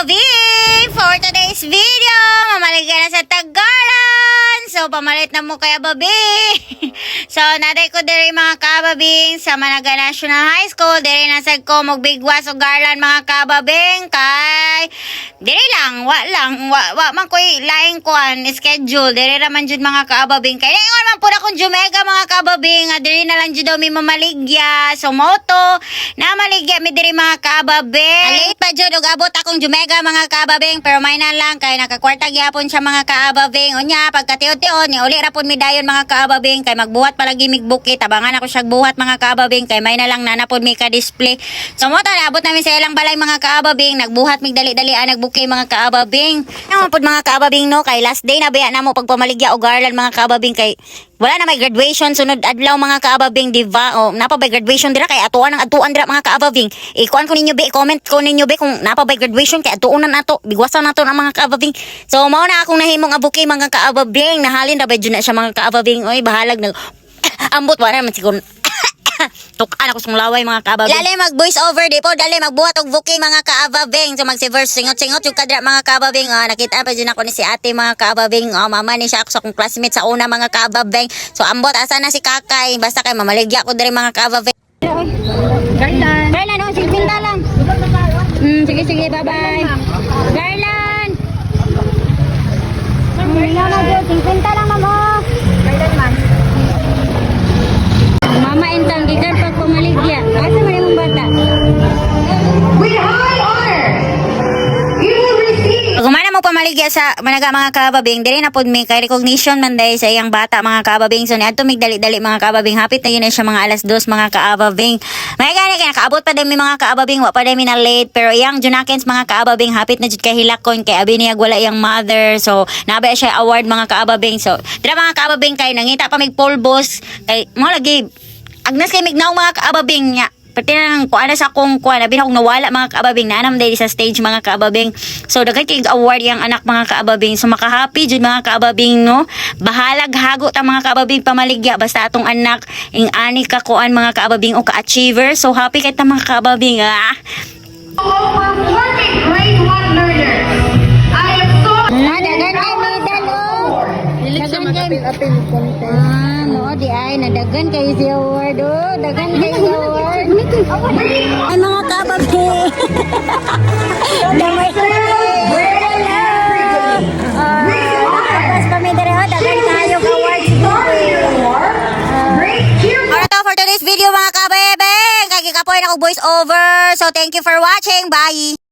kababing! For today's video, mamalig ka na sa Tagalan. So, pamalit na mo kaya babi. So, naday ko diri mga kababing sa Managa National High School. Diri nasag ko magbigwas o garland mga kababing. Kay, diri lang, wa man ko'y laing kuan, schedule. Diri raman jud mga kababing. Kaya ingon man po na kung Jumega mga kababing. Diri na lang jud daw mi mamaligya. So, moto, na maligya mi diri mga kababing. Late pa jud og abot akong Jumega mga kababing. Pero may na lang kay nakakwarta gyapon siya mga kababing. Unya, pagkatiod-tiod ni uli ra pud mi dayon mga kababing. Kay magbuhat palagi mig bukit. Tabangan ako siya buhat mga kababing. Kay may na lang nanapod mi ka-display. So, moto, naabot namin sa ilang balay mga kababing. Nagbuhat mig dali-dalian, nagbuki mga kababing. Naman pud mga kababing no, kay last day na baya na mo pagpamaligya o garland mga kababing. Kay wala na may graduation sunod adlaw mga kaababing, diba? O napa by graduation dira kay atuan ang atuan dira mga kaababing. Ikuan ko ninyo be, comment ko ninyo be kung napa by graduation kay atuunan nato, bigwasan nato ang mga kaababing. So mao na akong nahimong abuki mga kaababing, nahalin ra ba jud na siya mga kaababing. Oy bahalag nag ambot wala man siguro. Tukan ako sung laway mga kaababing. Dali mag voice over di po, dali magbuhat og buki mga kaababing. So magsi-verse singot-singot yung kadra mga kaababing. Nakita pa dyan ako ni si ate mga kaababing. Mama ni siya ako sa akong classmate sa una mga kaababing. So ambot asa na si kakay. Basta kay mamaligya ko diri mga kaababing. Garland, oh, sigpinta lang. Sige, bye-bye. Garland! Sigpinta lang, mama. Garland, man. Mama entang gikan pag pumaligya. Asa man imong bata? With high honor, you will receive. Kumana mo pamaligya sa Managa mga kababing, diri na pod mi kay recognition man day sa iyang bata mga kababing. So niadto mig dali-dali mga kababing, hapit na yun na siya mga alas 2 mga kababing. May gani kay nakaabot pa din mi mga kababing, wa pa din mi na late, pero iyang Junakins mga kababing hapit na jud kay hilakon kay abi niya wala iyang mother. So nabay siya award mga kababing. So dira mga kababing kay nangita pa mig polbos kay mo lagi agnas kay mignaw mga kaababing niya. Pati na kuan sa akong kuan, abi na akong nawala mga kaababing, naanam dahil sa stage mga kaababing. So daghan kay award yang anak mga kaababing. So makahappy jud mga kaababing no. Bahalag hago ta mga kaababing pamaligya basta atong anak ing ani ka kuan mga kaababing o ka-achiever. So happy kay ta mga kaababing. Performing grade 1 learners. I am so Daghan kay medal oh. Daghan kay apil contest. Mo di ay nadagan kay si award oh. Daghan kay award. Ay mga kababing. Damay kami dere ho, daghan kayo awards. For today's video mga kababing, kay kapoy na ko voice over. So thank you for watching. Bye.